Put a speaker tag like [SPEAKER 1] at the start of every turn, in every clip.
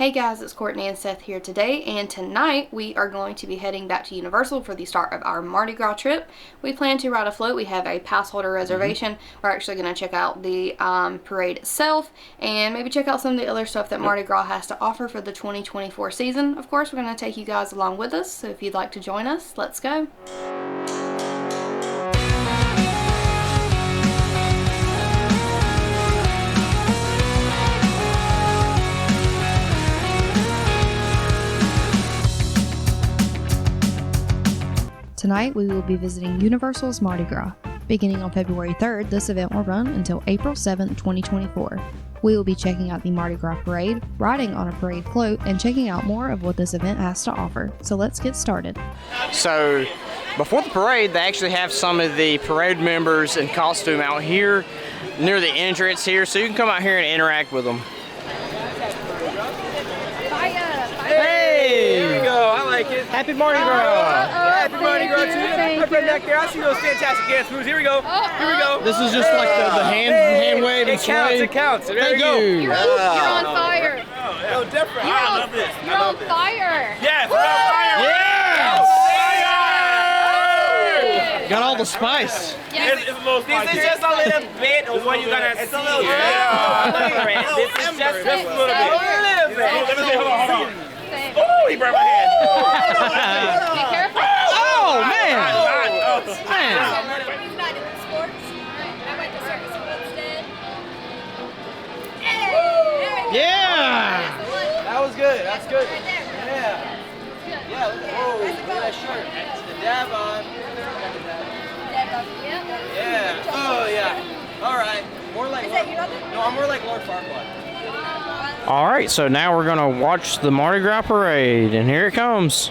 [SPEAKER 1] Hey guys, it's Courtney and Seth here today, and tonight we are going to be heading back to Universal for the start of our Mardi Gras trip. We plan to ride a float. We have a pass holder reservation. We're actually going to check out the parade itself and maybe check out some of the other stuff that Mardi Gras has to offer for the 2024 season. Of course, we're going to take you guys along with us, so if you'd like to join us, let's go. Tonight, we will be visiting Universal's Mardi Gras. Beginning on February 3rd, this event will run until April 7th, 2024. We will be checking out the Mardi Gras parade, riding on a parade float, and checking out more of what this event has to offer. So let's get started.
[SPEAKER 2] So, before the parade, they actually have some of the parade members in costume out here near the entrance here, so you can come out here and interact with them. Hey!
[SPEAKER 3] There we go. I like it.
[SPEAKER 2] Happy Mardi Gras!
[SPEAKER 3] Happy Mardi Gras to you. My friend back there. I see those fantastic dance moves. Here we go. Here we go.
[SPEAKER 2] This is just like the hand wave and sway.
[SPEAKER 3] It counts. There
[SPEAKER 2] Thank
[SPEAKER 3] we go.
[SPEAKER 2] you.
[SPEAKER 4] You're on fire.
[SPEAKER 3] No different. I love this.
[SPEAKER 4] You're on fire.
[SPEAKER 3] Yes, we're on fire.
[SPEAKER 2] Yes!
[SPEAKER 3] Fire!
[SPEAKER 2] Got all the spice.
[SPEAKER 4] Yes.
[SPEAKER 3] It's a little spicy. This is just a little bit of what you're going to see. It's a little bit. This is just a little bit. Hold on. Oh, he burned my hand.
[SPEAKER 4] Be careful.
[SPEAKER 2] Oh, man.
[SPEAKER 4] Man. He's not in sports. I went to circus school instead. Hey!
[SPEAKER 2] Yeah!
[SPEAKER 3] That was good. That's good.
[SPEAKER 4] Right there.
[SPEAKER 3] Yeah. Yeah, look at that shirt. It's the dab on. Yeah. Oh, yeah. All right. More like.
[SPEAKER 4] Is that you, Doctor?
[SPEAKER 3] No, I'm more like Lord Farquaad.
[SPEAKER 2] All right, so now we're gonna watch the Mardi Gras parade, and here it comes.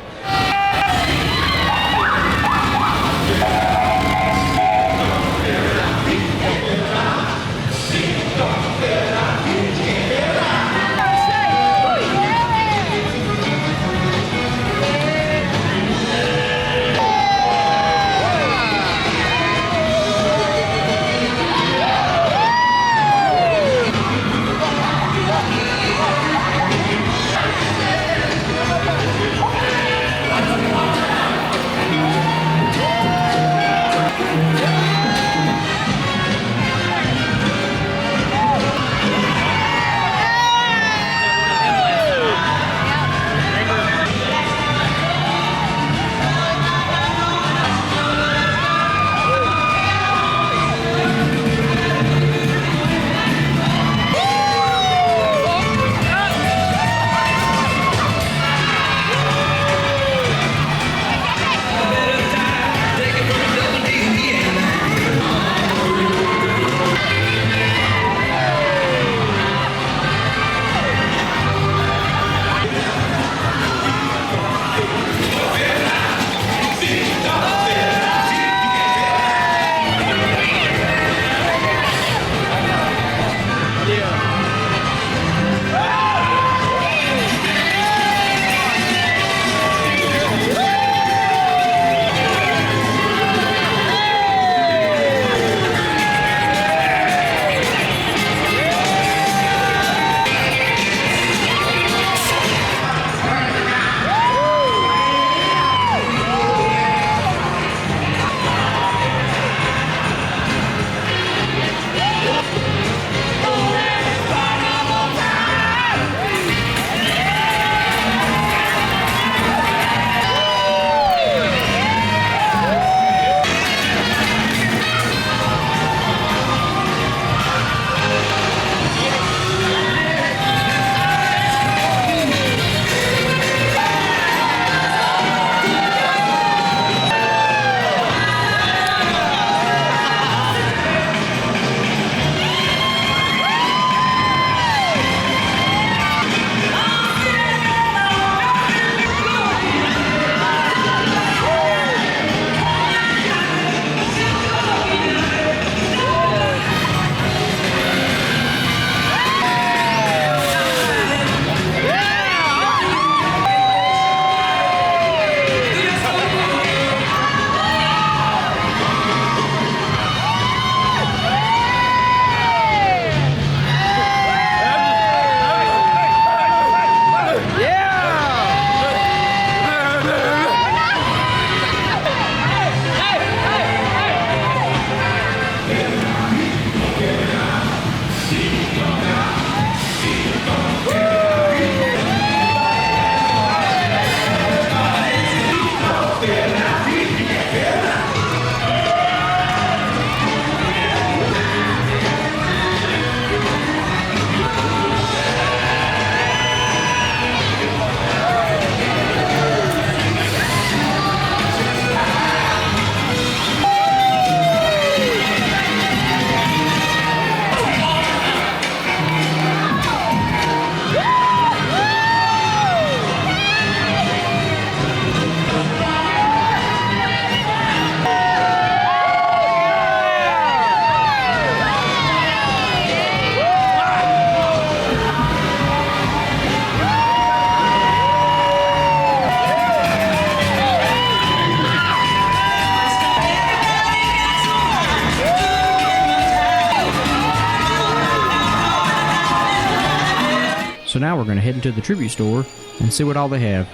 [SPEAKER 5] going to head into the tribute store and see what all they have.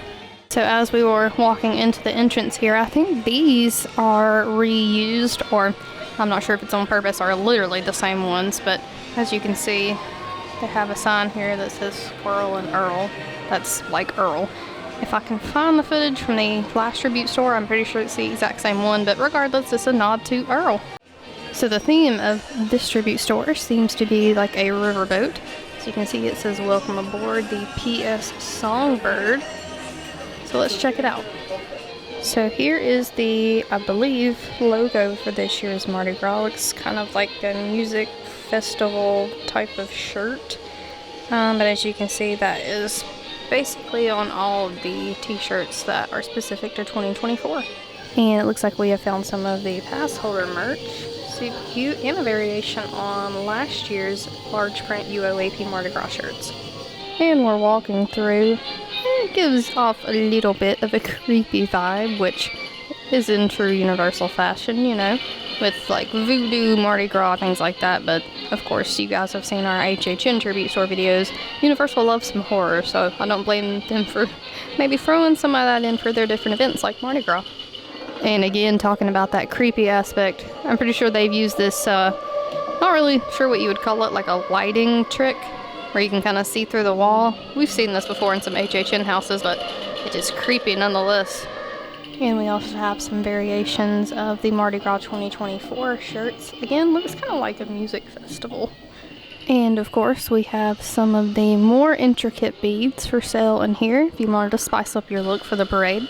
[SPEAKER 1] So as we were walking into the entrance here, I think these are reused, or I'm not sure if it's on purpose or literally the same ones, but as you can see, they have a sign here that says Squirrel and Earl. That's like Earl. If I can find the footage from the last tribute store, I'm pretty sure it's the exact same one, but regardless, it's a nod to Earl. So the theme of this tribute store seems to be like a riverboat. So you can see it says welcome aboard the PS Songbird. So let's check it out. So here is the, I believe, logo for this year's Mardi Gras. Looks kind of like a music festival type of shirt. But as you can see, that is basically on all of the t-shirts that are specific to 2024. And it looks like we have found some of the pass holder merch. Super cute, and a variation on last year's large print UOAP Mardi Gras shirts. And we're walking through. It gives off a little bit of a creepy vibe, which is in true Universal fashion, you know, with like voodoo, Mardi Gras, things like that. But of course, you guys have seen our HHN tribute store videos. Universal loves some horror, so I don't blame them for maybe throwing some of that in for their different events like Mardi Gras. And again, talking about that creepy aspect, I'm pretty sure they've used this, not really sure what you would call it, like a lighting trick, where you can kind of see through the wall. We've seen this before in some HHN houses, but it is creepy nonetheless. And we also have some variations of the Mardi Gras 2024 shirts. Again, looks kind of like a music festival. And of course, we have some of the more intricate beads for sale in here, if you wanted to spice up your look for the parade.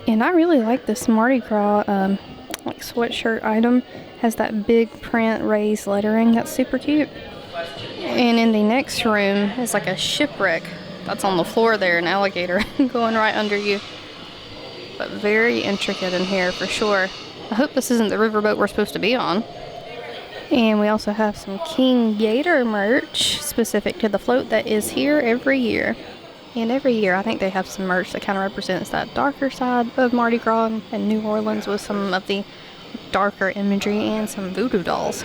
[SPEAKER 1] And I really like this Mardi Gras like sweatshirt item. Has that big print raised lettering. That's super cute. And in the next room is like a shipwreck that's on the floor there, an alligator going right under you. But very intricate in here for sure. I hope this isn't the riverboat we're supposed to be on. And we also have some King Gator merch specific to the float that is here every year. And every year I think they have some merch that kind of represents that darker side of Mardi Gras and New Orleans with some of the darker imagery and some voodoo dolls.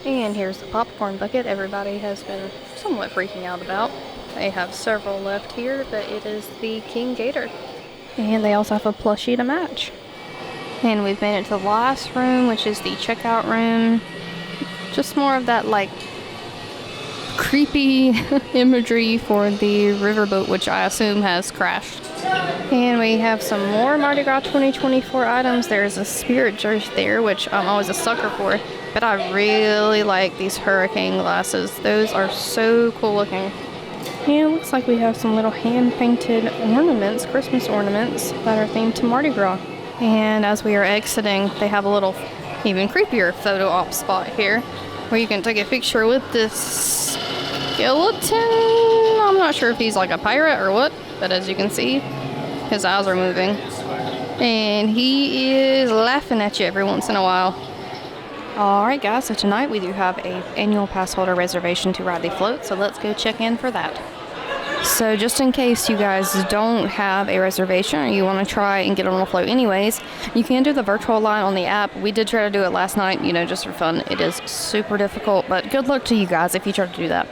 [SPEAKER 1] And here's the popcorn bucket everybody has been somewhat freaking out about. They have several left here, but it is the King Gator. And they also have a plushie to match. And we've made it to the last room, which is the checkout room. Just more of that like creepy imagery for the riverboat, which I assume has crashed. And we have some more Mardi Gras 2024 items. There's a spirit jerk there, which I'm always a sucker for. But I really like these hurricane glasses. Those are so cool looking. And it looks like we have some little hand-painted ornaments, Christmas ornaments, that are themed to Mardi Gras. And as we are exiting, they have a little even creepier photo op spot here, where you can take a picture with this skeleton. I'm not sure if he's like a pirate or what, but as you can see, his eyes are moving. And he is laughing at you every once in a while. Alright guys, so tonight we do have an annual pass holder reservation to ride the float, so let's go check in for that. So just in case you guys don't have a reservation or you want to try and get on the float anyways, you can do the virtual line on the app. We did try to do it last night, you know, just for fun. It is super difficult, but good luck to you guys if you try to do that.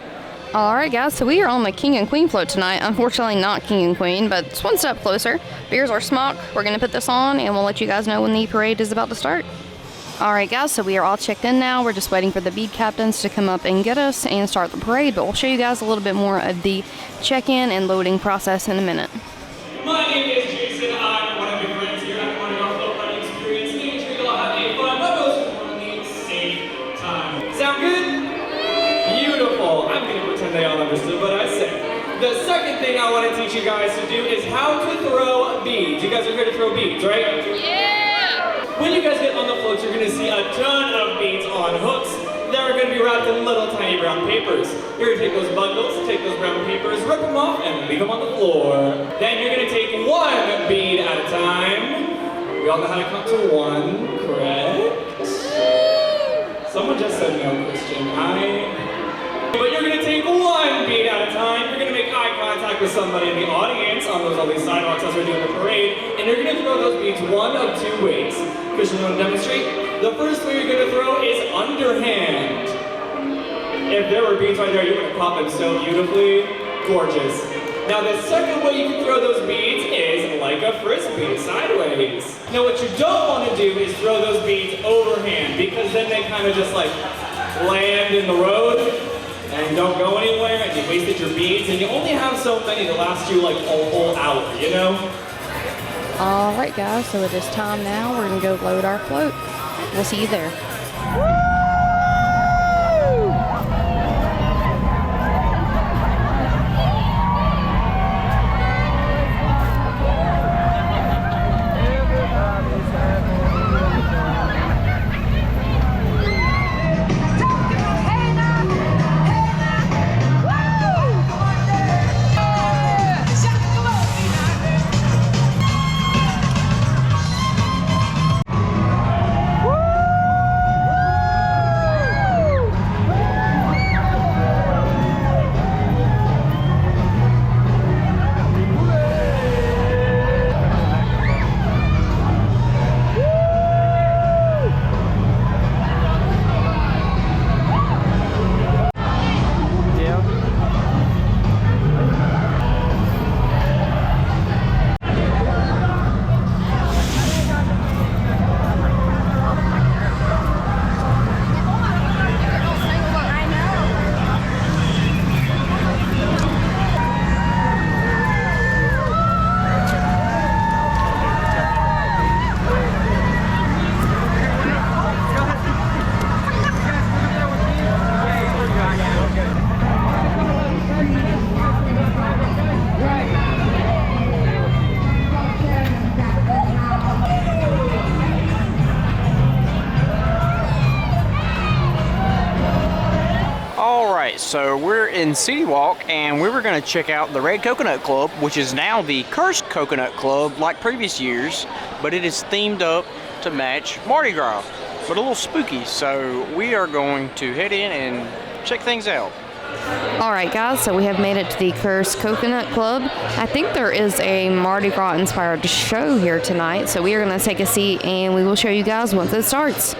[SPEAKER 1] Alright guys, so we are on the King and Queen float tonight. Unfortunately not King and Queen, but it's one step closer. Here's our smock. We're going to put this on and we'll let you guys know when the parade is about to start. Alright guys, so we are all checked in now. We're just waiting for the bead captains to come up and get us and start the parade, but we'll show you guys a little bit more of the check-in and loading process in a minute.
[SPEAKER 6] My name is Jason. I'm one of your friends here at the Mardi Gras Float Riding Experience, making sure you'll have a fun, but most importantly, safe time. Sound good? Beautiful. I'm going to pretend they all understood what I said. The second thing I want to teach you guys to do is how to throw beads. You guys are here to throw beads, right? Yeah! When you guys get on the floats, you're going to see a ton of beads on hooks that are going to be wrapped in little tiny brown papers. You're going to take those bundles, take those brown papers, rip them off, and leave them on the floor. Then you're going to take one bead at a time. We all know how to count to one, correct? Someone just said no, Christian. But you're going to take one bead at a time. You're going to make eye contact with somebody in the audience on those lovely sidewalks as we're doing the parade. And you're going to throw those beads one of two ways. Christian, you want to demonstrate? The first way you're going to throw is underhand. If there were beads right there, you would have caught them so beautifully. Gorgeous. Now the second way you can throw those beads is like a frisbee, sideways. Now what you don't want to do is throw those beads overhand, because then they kind of just like land in the road and don't go anywhere, and you wasted your beads, and you only have so many to last you like a whole hour, you know?
[SPEAKER 1] Alright guys, so it is time now. We're going to go load our float. We'll see you there.
[SPEAKER 2] So we're in City Walk, and we were going to check out the Red Coconut Club, which is now the Cursed Coconut Club like previous years, but it is themed up to match Mardi Gras, but a little spooky. So we are going to head in and check things out.
[SPEAKER 1] Alright guys, so we have made it to the Cursed Coconut Club. I think there is a Mardi Gras inspired show here tonight, so we are going to take a seat and we will show you guys once it starts.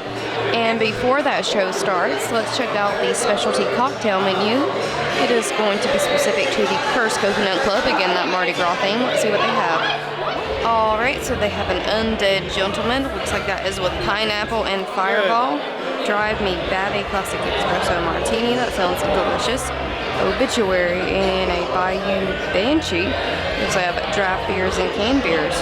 [SPEAKER 1] And before that show starts, let's check out the specialty cocktail menu. It is going to be specific to the Cursed Coconut Club, again that Mardi Gras theme. Let's see what they have. Alright, so they have an Undead Gentleman, looks like that is with pineapple and fireball. Drive Me Batty Classic Espresso Martini, that sounds delicious. Obituary and a Bayou Banshee. Looks like I have draft beers and canned beers.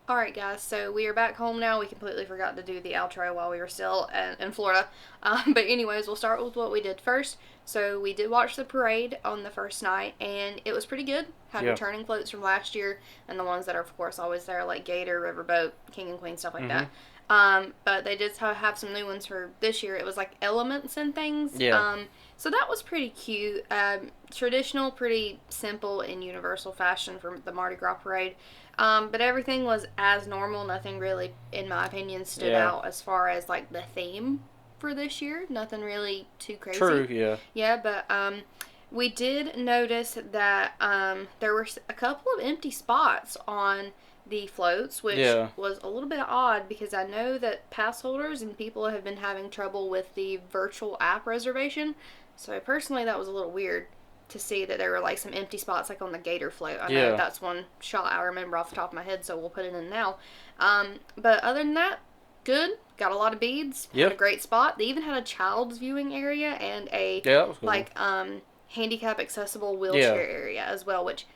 [SPEAKER 1] Alright guys, so we are back home now. We completely forgot to do the outro while we were still in Florida. But anyways, we'll start with what we did first. So we did watch the parade on the first night, and it was pretty good. Had returning floats from last year, and the ones that are of course always there, like Gator, Riverboat, King and Queen, stuff like that. But they did have some new ones for this year. It was like elements and things. So that was pretty cute. Traditional, pretty simple in universal fashion for the Mardi Gras parade. But everything was as normal. Nothing really, in my opinion, stood out as far as like the theme for this year. Nothing really too crazy.
[SPEAKER 2] True, yeah.
[SPEAKER 1] Yeah, but we did notice that there were a couple of empty spots on the floats, which was a little bit odd because I know that pass holders and people have been having trouble with the virtual app reservation. So personally, that was a little weird to see that there were like some empty spots like on the Gator float. I know that's one shot I remember off the top of my head, so we'll put it in now. But other than that, good. Got a lot of beads. Had a great spot. They even had a child's viewing area and a like handicap accessible wheelchair area as well, which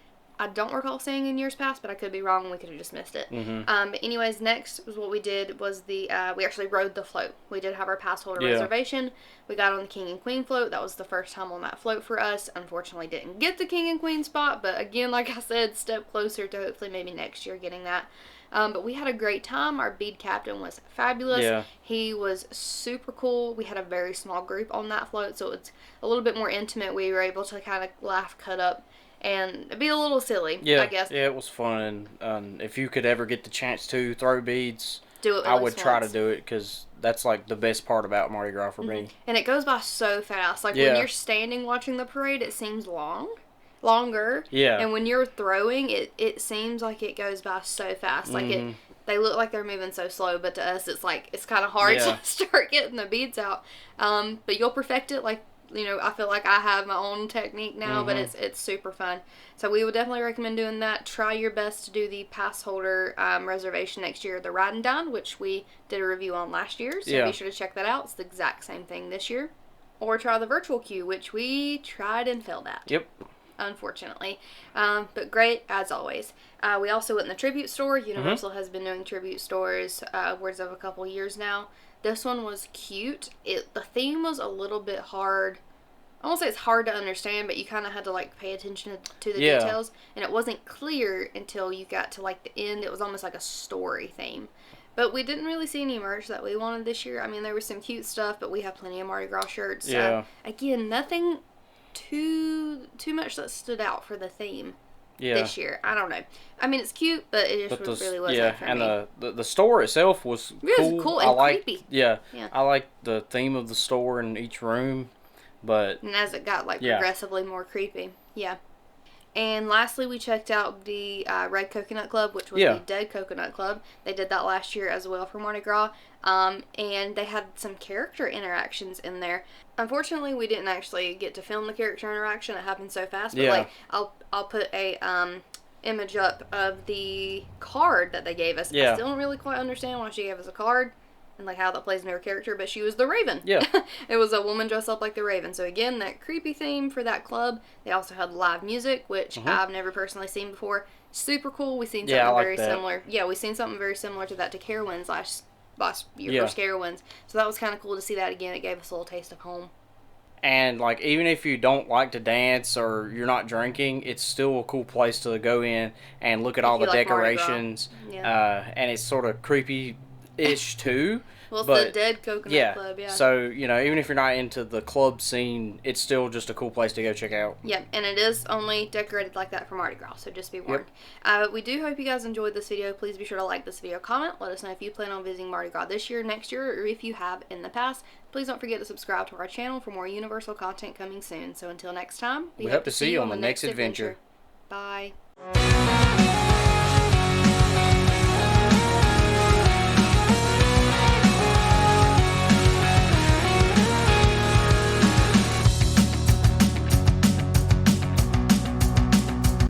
[SPEAKER 1] I don't recall seeing in years past, but I could be wrong. We could have just missed it. But anyways, next was what we did was we actually rode the float. We did have our pass holder reservation. We got on the King and Queen float. That was the first time on that float for us. Unfortunately, didn't get the King and Queen spot, but again, like I said, step closer to hopefully maybe next year getting that. But we had a great time. Our bead captain was fabulous. He was super cool. We had a very small group on that float, so it's a little bit more intimate. We were able to kind of laugh, cut up, and it'd be a little silly,
[SPEAKER 2] Yeah,
[SPEAKER 1] I guess.
[SPEAKER 2] yeah, it was fun. And if you could ever get the chance to throw beads,
[SPEAKER 1] Do it at
[SPEAKER 2] I would
[SPEAKER 1] least
[SPEAKER 2] try to
[SPEAKER 1] once.
[SPEAKER 2] do it because that's like the best part about Mardi Gras for me.
[SPEAKER 1] And it goes by so fast. Like when
[SPEAKER 2] Yeah.
[SPEAKER 1] you're standing watching the parade, it seems longer.
[SPEAKER 2] Yeah.
[SPEAKER 1] And when you're throwing, it seems like it goes by so fast. Like they look like they're moving so slow, but to us, it's like it's kind of hard
[SPEAKER 2] Yeah.
[SPEAKER 1] to start getting the beads out. But you'll perfect it. Like, you know, I feel like I have my own technique now, but it's super fun. So we would definitely recommend doing that. Try your best to do the pass holder reservation next year, the Ride and Dine, which we did a review on last year. So
[SPEAKER 2] Yeah.
[SPEAKER 1] be sure to check that out. It's the exact same thing this year. Or try the virtual queue, which we tried and failed at.
[SPEAKER 2] Yep.
[SPEAKER 1] Unfortunately. But great as always. We also went in the tribute store. Universal has been doing tribute stores upwards of a couple years now. This one was cute. The theme was a little bit hard. I won't say it's hard to understand, but you kind of had to like pay attention to the
[SPEAKER 2] Yeah.
[SPEAKER 1] details, and it wasn't clear until you got to like the end. It was almost like a story theme. But we didn't really see any merch that we wanted this year. I mean, there was some cute stuff, but we have plenty of Mardi Gras shirts.
[SPEAKER 2] Yeah.
[SPEAKER 1] Again, nothing too much that stood out for the theme
[SPEAKER 2] Yeah.
[SPEAKER 1] this year. I don't know. I mean, it's cute, but it just
[SPEAKER 2] But
[SPEAKER 1] really wasn't
[SPEAKER 2] yeah,
[SPEAKER 1] for
[SPEAKER 2] and
[SPEAKER 1] me.
[SPEAKER 2] the store itself was
[SPEAKER 1] It was
[SPEAKER 2] cool.
[SPEAKER 1] cool
[SPEAKER 2] I
[SPEAKER 1] and
[SPEAKER 2] like,
[SPEAKER 1] creepy.
[SPEAKER 2] Yeah,
[SPEAKER 1] Yeah.
[SPEAKER 2] I like the theme of the store in each room, but
[SPEAKER 1] And as it got like
[SPEAKER 2] Yeah.
[SPEAKER 1] progressively more creepy. Yeah. And lastly, we checked out the Red Coconut Club, which was
[SPEAKER 2] Yeah.
[SPEAKER 1] the Dead Coconut Club. They did that last year as well for Mardi Gras. And they had some character interactions in there. Unfortunately, we didn't actually get to film the character interaction. It happened so fast. But
[SPEAKER 2] Yeah.
[SPEAKER 1] like, I'll put a image up of the card that they gave us.
[SPEAKER 2] Yeah.
[SPEAKER 1] I still don't really quite understand why she gave us a card and like how that plays into her character, but she was the Raven.
[SPEAKER 2] Yeah.
[SPEAKER 1] It was a woman dressed up like the Raven. So again, that creepy theme for that club. They also had live music, which I've never personally seen before. Super cool. We seen something
[SPEAKER 2] Yeah, I like
[SPEAKER 1] very
[SPEAKER 2] that.
[SPEAKER 1] similar. Yeah, we seen something very similar to that to Carowinds last year
[SPEAKER 2] Yeah.
[SPEAKER 1] for Carowinds. So that was kind of cool to see that again. It gave us a little taste of home.
[SPEAKER 2] and like even if you don't like to dance or you're not drinking, it's still a cool place to go in and look at all
[SPEAKER 1] you
[SPEAKER 2] the
[SPEAKER 1] like Mardi Gras.
[SPEAKER 2] decorations.
[SPEAKER 1] Yeah.
[SPEAKER 2] And it's sort of creepy-ish too.
[SPEAKER 1] Well, it's
[SPEAKER 2] but
[SPEAKER 1] the Dead Coconut
[SPEAKER 2] yeah,
[SPEAKER 1] Club, yeah.
[SPEAKER 2] so you know, even if you're not into the club scene, it's still just a cool place to go check out.
[SPEAKER 1] Yep, and it is only decorated like that for Mardi Gras, so just be warned. We do hope you guys enjoyed this video. Please be sure to like this video, comment, let us know if you plan on visiting Mardi Gras this year, next year, or if you have in the past. Please don't forget to subscribe to our channel for more Universal content coming soon. So until next time,
[SPEAKER 2] We hope to see you on the next adventure.
[SPEAKER 1] Bye.